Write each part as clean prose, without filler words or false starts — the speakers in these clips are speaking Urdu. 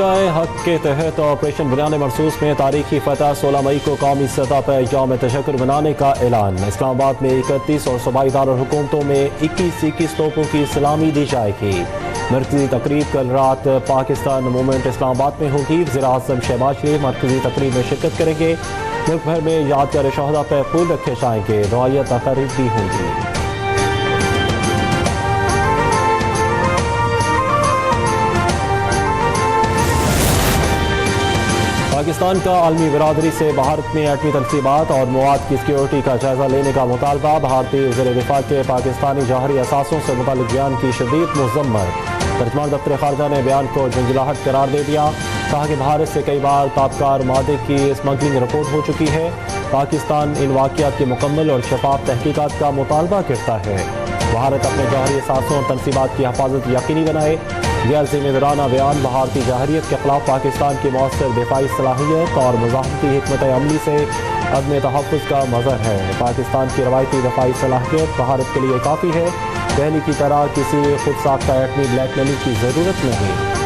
مسابقہ حق کے تحت آپریشن بنیان مرصوص میں تاریخی فتح 16 مئی کو قومی سطح پر یوم تشکر منانے کا اعلان۔ اسلام آباد میں 31 اور صوبائی دارالحکومتوں میں 21 توپوں کی سلامی دی جائے گی۔ مرکزی تقریب کل رات پاکستان موومنٹ اسلام آباد میں ہوگی۔ وزیر اعظم شہباز شریف مرکزی تقریب میں شرکت کریں گے۔ ملک بھر میں یادگار شہداء پر پھول رکھے جائیں گے۔ دعائیہ تقاریب بھی ہوں گی۔ پاکستان کا عالمی برادری سے بھارت میں ایٹمی تنصیبات اور مواد کی سیکیورٹی کا جائزہ لینے کا مطالبہ۔ بھارتی وزیر دفاع کے پاکستانی جوہری اثاثوں سے متعلق بیان کی شدید مذمت۔ ترجمان دفتر خارجہ نے بیان کو جھنجھلاہٹ قرار دے دیا۔ کہا کہ بھارت سے کئی بار تابکار مادے کی اسمگلنگ رپورٹ ہو چکی ہے۔ پاکستان ان واقعات کی مکمل اور شفاف تحقیقات کا مطالبہ کرتا ہے۔ بھارت اپنے جوہری اثاثوں اور تنصیبات کی حفاظت یقینی بنائے۔ غیر ذمہ دارانہ بیان بھارتی جوہریت کے خلاف پاکستان کی مؤثر دفاعی صلاحیت اور مزاحمتی حکمت عملی سے عدم تحفظ کا مظہر ہے۔ پاکستان کی روایتی دفاعی صلاحیت بھارت کے لیے کافی ہے۔ دہلی کی طرح کسی خود ساختہ ایٹمی بلیک میلنگ کی ضرورت نہیں۔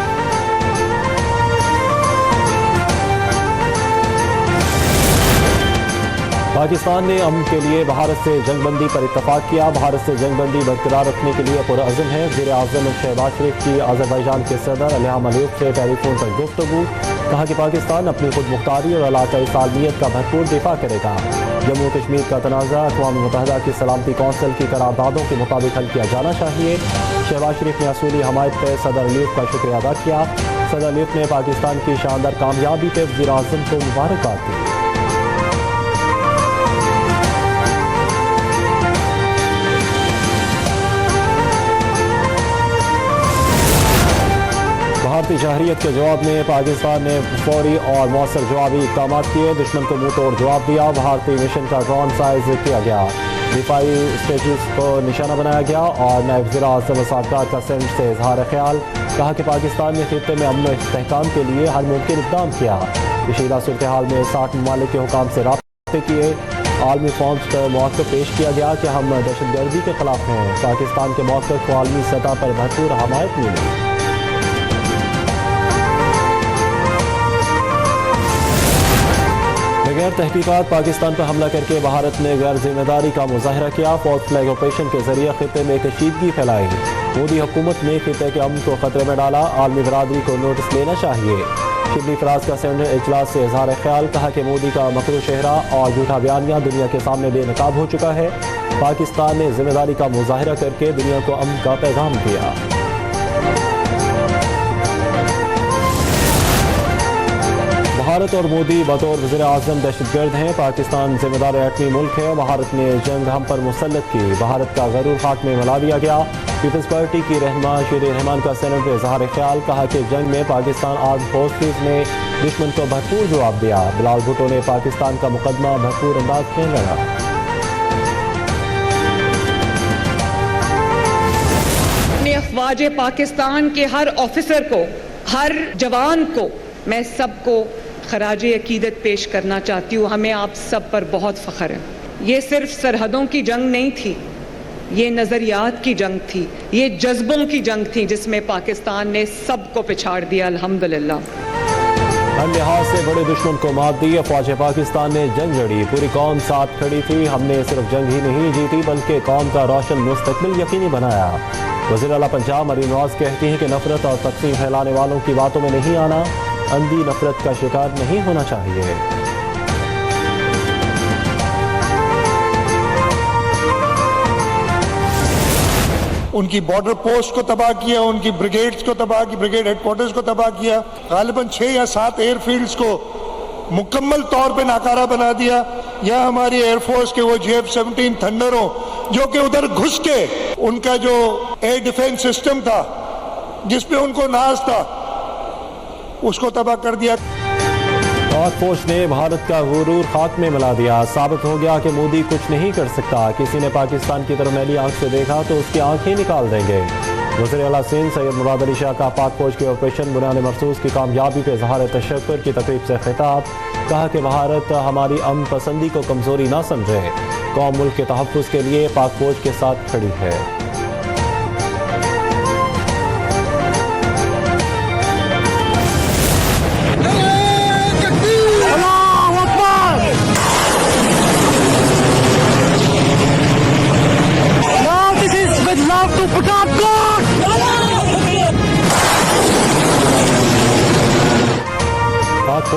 پاکستان نے امن کے لیے بھارت سے جنگ بندی پر اتفاق کیا۔ بھارت سے جنگ بندی برقرار رکھنے کے لیے پرعزم ہے۔ وزیر اعظم شہباز شریف کی آذربائیجان کے صدر الیہام علیوف سے ٹیلی فون پر گفتگو۔ کہا کہ پاکستان اپنی خود مختاری اور علاقائی سالمیت کا بھرپور دفاع کرے گا۔ جموں کشمیر کا تنازع اقوام متحدہ کی سلامتی کونسل کی قراردادوں کے مطابق حل کیا جانا چاہیے۔ شہباز شریف نے اصولی حمایت پر صدر علیوف کا شکریہ ادا کیا۔ صدر علیوف نے پاکستان کی شاندار کامیابی پر وزیر اعظم کو مبارکباد دی۔ بھارتی جوہریت کے جواب میں پاکستان نے فوری اور مؤثر جوابی اقدامات کیے۔ دشمن کو منہ توڑ جواب دیا۔ بھارتی مشن کا ڈرون سائز کیا گیا۔ دفاعی اسٹیشنز کو نشانہ بنایا گیا اور نائب وزیر اعظم وزارت کا سندھ سے اظہار خیال۔ کہا کہ پاکستان نے خطے میں امن و استحکام کے لیے ہر ممکن اقدام کیا۔ کشیدہ صورتحال میں 60 ممالک کے حکام سے رابطے کیے۔ عالمی فورمز پر موقف پیش کیا گیا کہ ہم دہشت گردی کے خلاف ہیں۔ پاکستان کے موقف کو عالمی سطح پر بھرپور حمایت ملی۔ بغیر تحقیقات پاکستان پر حملہ کر کے بھارت نے غیر ذمہ داری کا مظاہرہ کیا۔ فالس فلیگ آپریشن کے ذریعے خطے میں کشیدگی پھیلائی۔ مودی حکومت نے خطے کے امن کو خطرے میں ڈالا۔ عالمی برادری کو نوٹس لینا چاہیے۔ شبلی فراز کا سینیٹ اجلاس سے اظہار خیال۔ کہا کہ مودی کا مکروہ چہرہ اور جھوٹا بیانیہ دنیا کے سامنے بے نقاب ہو چکا ہے۔ پاکستان نے ذمہ داری کا مظاہرہ کر کے دنیا کو امن کا پیغام دیا۔ بھارت اور مودی بطور وزیر اعظم دہشت گرد ہیں۔ پاکستان ذمہ دار ایٹمی ملک ہے۔ بھارت نے جنگ ہم پر مسلط کی۔ بھارت کا غرور خاک میں ملا دیا گیا۔ پیپلز پارٹی کی رہنما شیر رحمان کا سینیٹ میں اظہار خیال۔ کہا کہ جنگ میں پاکستان آرمڈ فورسز نے دشمن کو بھرپور جواب دیا۔ بلال بھٹو نے پاکستان کا مقدمہ بھرپور انداز میں لڑا۔ افواج پاکستان کے ہر آفیسر کو، ہر جوان کو، میں سب کو خراج عقیدت پیش کرنا چاہتی ہوں۔ ہمیں آپ سب پر بہت فخر ہے۔ یہ صرف سرحدوں کی جنگ نہیں تھی، یہ نظریات کی جنگ تھی، یہ جذبوں کی جنگ تھی جس میں پاکستان نے سب کو پچھاڑ دیا الحمدللہ۔ ہر لحاظ سے بڑے دشمن کو مات دی۔ افواج پاکستان نے جنگ لڑی، پوری قوم ساتھ کھڑی تھی۔ ہم نے صرف جنگ ہی نہیں جیتی بلکہ قوم کا روشن مستقبل یقینی بنایا۔ وزیر اعلیٰ پنجاب مریم نواز کہتی ہیں کہ نفرت اور تقسیم پھیلانے والوں کی باتوں میں نہیں آنا، اندھی نفرت کا شکار نہیں ہونا چاہیے۔ ان کی بارڈر پوسٹ کو تباہ کیا، ان کی بریگیڈز کو تباہ کی، بریگیڈ ہیڈ کوارٹرز کو تباہ کیا، غالباً 6 یا 7 ایئر فیلڈز کو مکمل طور پہ ناکارہ بنا دیا۔ یا ہماری ایئر فورس کے وہ JF-17 تھنڈروں جو کہ ادھر گھس کے ان کا جو ایئر ڈیفینس سسٹم تھا جس پہ ان کو ناز تھا اس کو تباہ کر دیا۔ پاک فوج نے بھارت کا غرور خاک میں ملا دیا۔ ثابت ہو گیا کہ مودی کچھ نہیں کر سکتا۔ کسی نے پاکستان کی طرف میلی آنکھ سے دیکھا تو اس کی آنکھیں نکال دیں گے۔ وزیر اعلیٰ سندھ سید مراد علی شاہ کا پاک فوج کے آپریشن بنیان مرصوص کی کامیابی پہ اظہار تشکر کی تقریب سے خطاب۔ کہا کہ بھارت ہماری امن پسندی کو کمزوری نہ سمجھے، قوم ملک کے تحفظ کے لیے پاک فوج کے ساتھ کھڑی ہے۔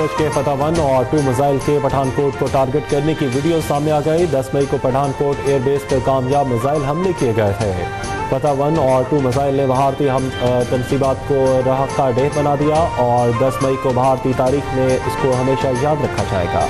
فوج کے فتح 1 اور 2 میزائل کے پٹھان کوٹ کو ٹارگٹ کرنے کی ویڈیو سامنے آ گئی 10 مئی کو پٹھان کوٹ ایئر بیس پر کامیاب میزائل حملے کیے گئے تھے فتح 1 اور 2 میزائل نے بھارتی تنصیبات کو راہ کا ڈیہ بنا دیا اور 10 مئی کو بھارتی تاریخ میں اس کو ہمیشہ یاد رکھا جائے گا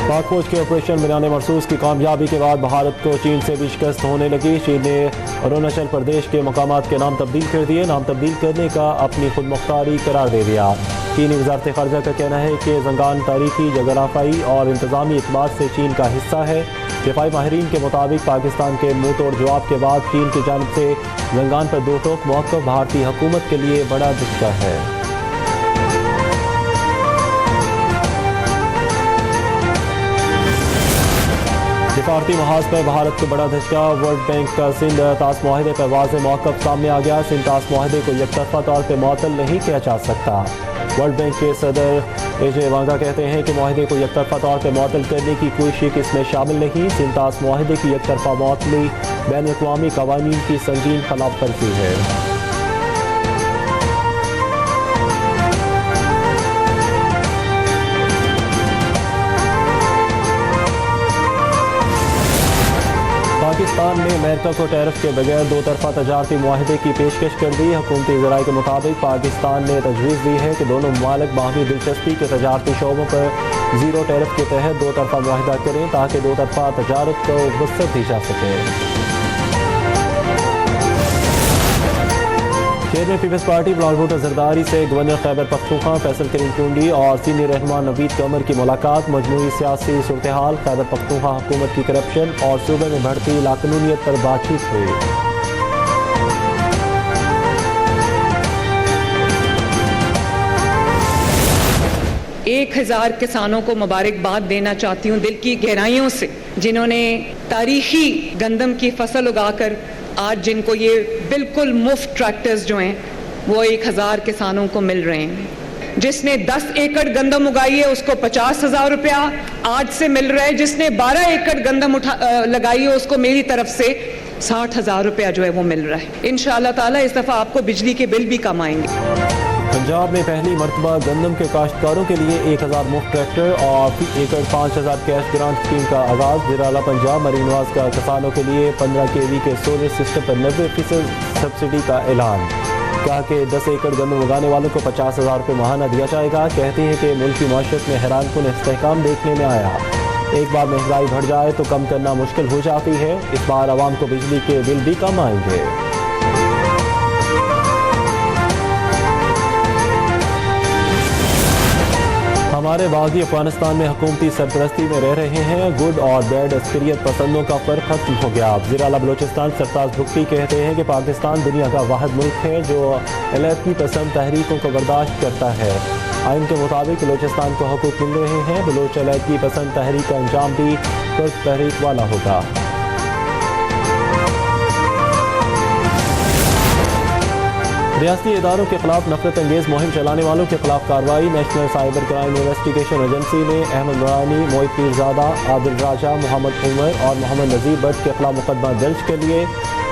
پاک فوج کے آپریشن میدان مرسوس کی کامیابی کے بعد بھارت کو چین سے بھی شکست ہونے لگی چین نے اروناچل پردیش کے مقامات کے نام تبدیل کر دیے نام تبدیل کرنے کا اپنی خود مختاری قرار دے دیا چینی وزارت خارجہ کا کہنا ہے کہ زنگان تاریخی جغرافیائی اور انتظامی اعتبار سے چین کا حصہ ہے دفاعی ماہرین کے مطابق پاکستان کے منہ توڑ جواب کے بعد چین کی جانب سے زنگان پر دو ٹوک موقف بھارتی حکومت کے لیے بڑا دھچکا ہے سفارتی محاذ پر بھارت کو بڑا دھچکا ورلڈ بینک کا سندھ طاس معاہدے پر واضح موقف سامنے آ گیا سندھ طاس معاہدے کو یک طرفہ طور پہ معطل نہیں کیا جا سکتا ورلڈ بینک کے صدر اے وانگا کہتے ہیں کہ معاہدے کو یک طرفہ طور پہ معطل کرنے کی کوئی شک اس میں شامل نہیں سندھ طاس معاہدے کی یک طرفہ معطلی بین الاقوامی قوانین کی سنگین خلاف ورزی ہے پاکستان نے امریکہ کو ٹیرف کے بغیر دو طرفہ تجارتی معاہدے کی پیشکش کر دی حکومتی ذرائع کے مطابق پاکستان نے تجویز دی ہے کہ دونوں ممالک باہمی دلچسپی کے تجارتی شعبوں پر زیرو ٹیرف کے تحت دو طرفہ معاہدہ کریں تاکہ دو طرفہ تجارت کو وسعت دی جا سکے چیئرمین پیپلز پارٹی بلال بھٹو زرداری سے گورنر خیبر پختونخوا فیصل کریم ٹونڈی اور سینئر رہنما نوید قمر کی ملاقات مجموعی سیاسی صورتحال خیبر پختونخوا حکومت کی کرپشن اور صوبے میں بڑھتی لاقانونیت پر بات چیت ہوئی 1000 کسانوں کو مبارکباد دینا چاہتی ہوں دل کی گہرائیوں سے جنہوں نے تاریخی گندم کی فصل اگا کر آج جن کو یہ بالکل مفت ٹریکٹرز جو ہیں وہ 1000 کسانوں کو مل رہے ہیں جس نے 10 ایکڑ گندم اگائی ہے اس کو 50,000 روپیہ آج سے مل رہا ہے جس نے 12 ایکڑ گندم لگائی ہے اس کو میری طرف سے 60,000 روپیہ جو ہے وہ مل رہا ہے انشاءاللہ تعالیٰ اس دفعہ آپ کو بجلی کے بل بھی کم آئیں گے پنجاب میں پہلی مرتبہ گندم کے کاشتکاروں کے لیے 1000 مفت ٹریکٹر اور 5,000 کیش گرانٹ اسکیم کا آغاز زیر اعلیٰ پنجاب مریم نواز کا کسانوں کے لیے 15 kV کے سولر سسٹم پر 90% سبسڈی کا اعلان کہا کہ 10 ایکڑ گندم اگانے والوں کو 50,000 روپے ماہانہ دیا جائے گا کہتے ہیں کہ ملکی معیشت میں حیران کن استحکام دیکھنے میں آیا ایک بار مہنگائی بڑھ جائے تو کم کرنا مشکل ہو جاتی ہے اس بار عوام کو بجلی کے بل بھی کم آئیں گے ہمارے باغی افغانستان میں حکومتی سرپرستی میں رہ رہے ہیں گڈ اور بیڈ عسکریت پسندوں کا فرق ختم ہو گیا وزیر اعلیٰ بلوچستان سرفراز بھٹی کہتے ہیں کہ پاکستان دنیا کا واحد ملک ہے جو علیحدگی پسند تحریکوں کو برداشت کرتا ہے آئین کے مطابق بلوچستان کو حقوق مل رہے ہیں بلوچ علیحدگی پسند تحریک کا انجام بھی ترک تحریک والا ہوگا ریاستی اداروں کے خلاف نفرت انگیز مہم چلانے والوں کے خلاف کارروائی national cyber crime investigation agency نے احمد نورانی موہت پیرزادہ عادل راجہ محمد عمر اور محمد نذیر بٹ کے خلاف مقدمہ درج کر لیے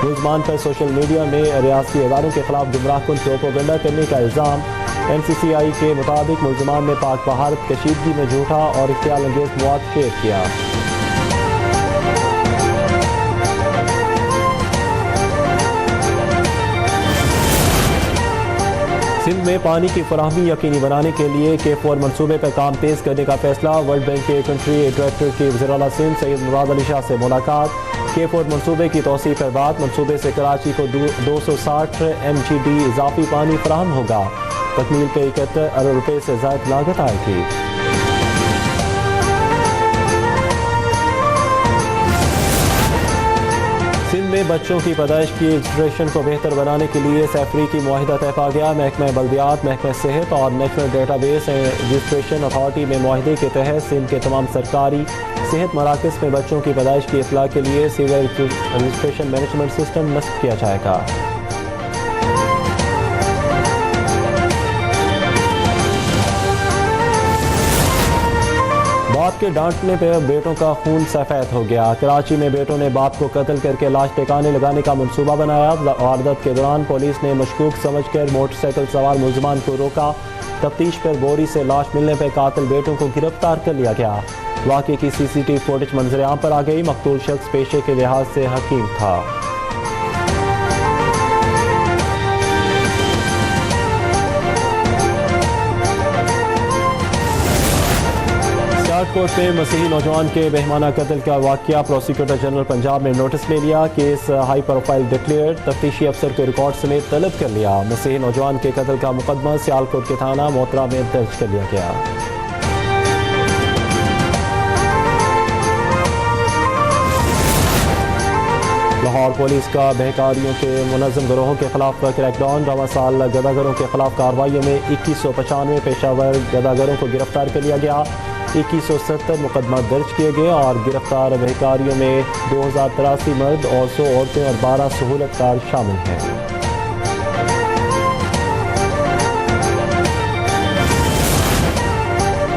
ملزمان پر سوشل میڈیا میں ریاستی اداروں کے خلاف گمراہ کن پروپیگنڈا کرنے کا الزام NCCI کے مطابق ملزمان نے پاک بھارت کشیدگی میں جھوٹا اور اختیال انگیز مواد شیئر کیا سندھ میں پانی کی فراہمی یقینی بنانے کے لیے K4 منصوبے پر کام تیز کرنے کا فیصلہ ورلڈ بینک کے کنٹری ڈائریکٹر کی وزیر اعلیٰ سندھ سید مراد علی شاہ سے ملاقات K4 منصوبے کی توسیع پر بات منصوبے سے کراچی کو 260 MGD اضافی پانی فراہم ہوگا تکمیل پہ 71 ارب روپے سے زائد لاگت آئے گی سندھ میں بچوں کی پیدائش کی رجسٹریشن کو بہتر بنانے کے لیے سیفری کی معاہدہ طے پا گیا محکمہ بلدیات محکمہ صحت اور national data base registration authority میں معاہدے کے تحت سندھ کے تمام سرکاری صحت مراکز میں بچوں کی پیدائش کی اطلاع کے لیے سیول رجسٹریشن مینجمنٹ سسٹم نصب کیا جائے گا بات کے ڈانٹنے پر بیٹوں کا خون سفید ہو گیا۔ کراچی میں بیٹوں نے باپ کو قتل کر کے لاش ٹھکانے لگانے کا منصوبہ بنایا۔ واردات کے دوران پولیس نے مشکوک سمجھ کر موٹر سائیکل سوار ملزمان کو روکا۔ تفتیش پر بوری سے لاش ملنے پر قاتل بیٹوں کو گرفتار کر لیا گیا۔ واقعے کی سی سی ٹی وی فوٹیج منظر عام پر آ گئی۔ مقتول شخص پیشے کے لحاظ سے حکیم تھا۔ کوٹ میں مسیحی نوجوان کے بہیمانہ قتل کا واقعہ، پروسیکیوٹر جنرل پنجاب نے نوٹس لے لیا۔ کیس ہائی پروفائل ڈکلیئر، تفتیشی افسر کے ریکارڈ سمیت طلب کر لیا۔ مسیحی نوجوان کے قتل کا مقدمہ سیالکوٹ کے تھانہ موترا میں درج کر لیا گیا۔ لاہور پولیس کا بہکاریوں کے منظم گروہوں کے خلاف کریک ڈاؤن۔ رواں سال گداگروں کے خلاف کارروائیوں میں 2195 پیشہ ور گداگروں کو گرفتار کر لیا گیا۔ 2170 مقدمات درج کیے گئے اور گرفتار بہکاریوں میں 2083 مرد اور 100 عورتیں اور 12 سہولت کار شامل ہیں۔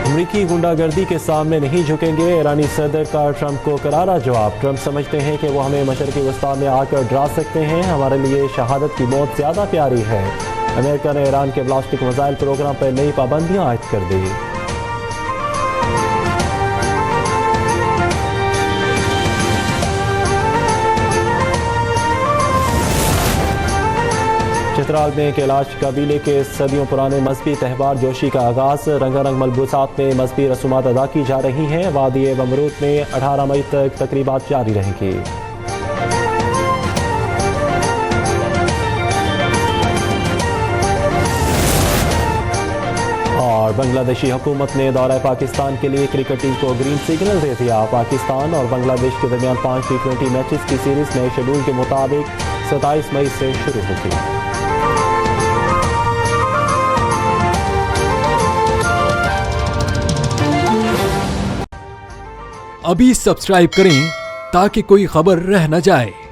امریکی غنڈہ گردی کے سامنے نہیں جھکیں گے، ایرانی صدر کا ٹرمپ کو کرارا جواب۔ ٹرمپ سمجھتے ہیں کہ وہ ہمیں مشرقی وسطی میں آ کر ڈرا سکتے ہیں، ہمارے لیے شہادت کی موت زیادہ پیاری ہے۔ امریکہ نے ایران کے بلاسٹک میزائل پروگرام پر نئی پابندیاں عائد کر دی۔ چترال میں کیلاش قبیلے کے صدیوں پرانے مذہبی تہوار جوشی کا آغاز، رنگا رنگ ملبوسات میں مذہبی رسومات ادا کی جا رہی ہیں۔ وادی بمروت میں 18 مئی تک تقریبات جاری رہیں گی۔ اور بنگلہ دیشی حکومت نے دورہ پاکستان کے لیے کرکٹ ٹیم کو گرین سگنل دے دیا۔ پاکستان اور بنگلہ دیش کے درمیان 5 T20 میچز کی سیریز نئے شیڈول کے مطابق 27 مئی سے شروع ہوگی۔ ابھی سبسکرائب کریں تاکہ کوئی خبر رہ نہ جائے۔